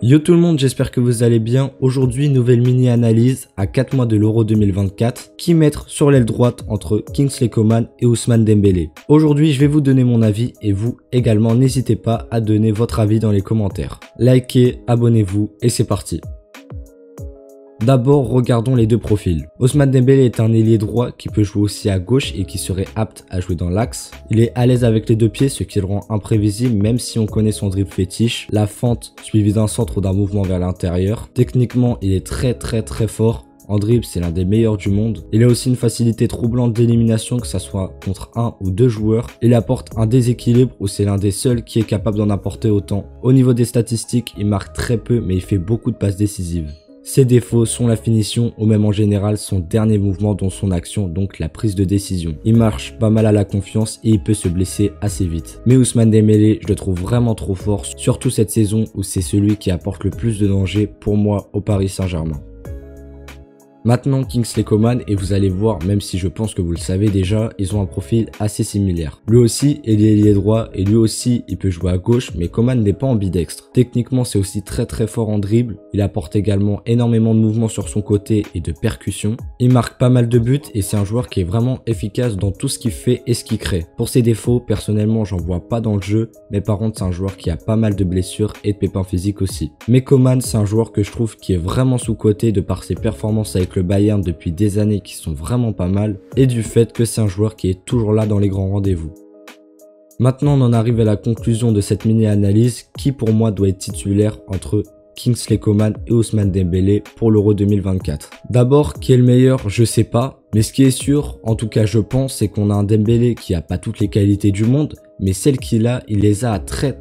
Yo tout le monde, j'espère que vous allez bien. Aujourd'hui, nouvelle mini-analyse à 4 mois de l'Euro 2024. Qui mettre sur l'aile droite entre Kingsley Coman et Ousmane Dembélé. Aujourd'hui, je vais vous donner mon avis et vous également, n'hésitez pas à donner votre avis dans les commentaires. Likez, abonnez-vous et c'est parti. D'abord, regardons les deux profils. Ousmane Dembélé est un ailier droit qui peut jouer aussi à gauche et qui serait apte à jouer dans l'axe. Il est à l'aise avec les deux pieds, ce qui le rend imprévisible même si on connaît son dribble fétiche, la fente suivie d'un centre ou d'un mouvement vers l'intérieur. Techniquement, il est très fort. En dribble, c'est l'un des meilleurs du monde. Il a aussi une facilité troublante d'élimination, que ce soit contre un ou deux joueurs. Il apporte un déséquilibre où c'est l'un des seuls qui est capable d'en apporter autant. Au niveau des statistiques, il marque très peu mais il fait beaucoup de passes décisives. Ses défauts sont la finition ou même en général son dernier mouvement dont son action, donc la prise de décision. Il marche pas mal à la confiance et il peut se blesser assez vite. Mais Ousmane Dembélé, je le trouve vraiment trop fort, surtout cette saison où c'est celui qui apporte le plus de danger pour moi au Paris Saint-Germain. Maintenant Kingsley Coman, et vous allez voir, même si je pense que vous le savez déjà, ils ont un profil assez similaire. Lui aussi il est ailier droit et lui aussi il peut jouer à gauche, mais Coman n'est pas ambidextre. Techniquement c'est aussi très fort en dribble, il apporte également énormément de mouvements sur son côté et de percussions. Il marque pas mal de buts et c'est un joueur qui est vraiment efficace dans tout ce qu'il fait et ce qu'il crée. Pour ses défauts, personnellement j'en vois pas dans le jeu, mais par contre c'est un joueur qui a pas mal de blessures et de pépins physiques aussi. Mais Coman c'est un joueur que je trouve qui est vraiment sous-coté de par ses performances avec le Bayern depuis des années qui sont vraiment pas mal et du fait que c'est un joueur qui est toujours là dans les grands rendez-vous. Maintenant on en arrive à la conclusion de cette mini-analyse qui pour moi doit être titulaire entre Kingsley Coman et Ousmane Dembélé pour l'Euro 2024. D'abord, qui est le meilleur, je sais pas, mais ce qui est sûr, en tout cas je pense, c'est qu'on a un Dembélé qui a pas toutes les qualités du monde, mais celles qu'il a, il les a à très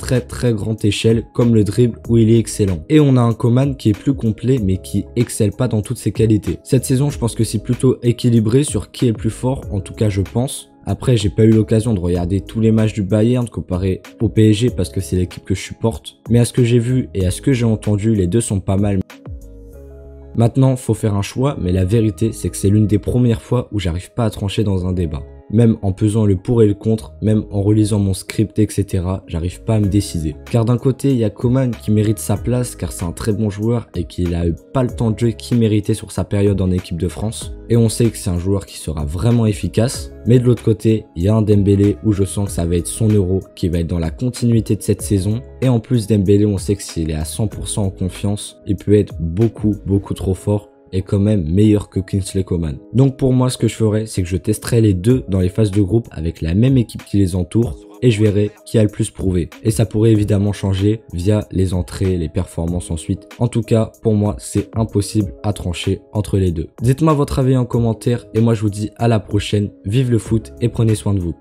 grande échelle, comme le dribble où il est excellent. Et on a un Coman qui est plus complet, mais qui excelle pas dans toutes ses qualités. Cette saison, je pense que c'est plutôt équilibré sur qui est le plus fort, en tout cas je pense. Après, j'ai pas eu l'occasion de regarder tous les matchs du Bayern comparé au PSG parce que c'est l'équipe que je supporte. Mais à ce que j'ai vu et à ce que j'ai entendu, les deux sont pas mal. Maintenant, faut faire un choix, mais la vérité, c'est que c'est l'une des premières fois où j'arrive pas à trancher dans un débat. Même en pesant le pour et le contre, même en relisant mon script, etc., j'arrive pas à me décider. Car d'un côté, il y a Coman qui mérite sa place car c'est un très bon joueur et qu'il a eu pas le temps de jeu qu'il méritait sur sa période en équipe de France. Et on sait que c'est un joueur qui sera vraiment efficace. Mais de l'autre côté, il y a un Dembélé où je sens que ça va être son Euro, qui va être dans la continuité de cette saison. Et en plus, Dembélé, on sait que s'il est à 100% en confiance, il peut être beaucoup trop fort. Et quand même meilleur que Kingsley Coman. Donc pour moi, ce que je ferai, c'est que je testerai les deux dans les phases de groupe avec la même équipe qui les entoure et je verrai qui a le plus prouvé. Et ça pourrait évidemment changer via les entrées, les performances ensuite. En tout cas, pour moi, c'est impossible à trancher entre les deux. Dites-moi votre avis en commentaire et moi je vous dis à la prochaine. Vive le foot et prenez soin de vous.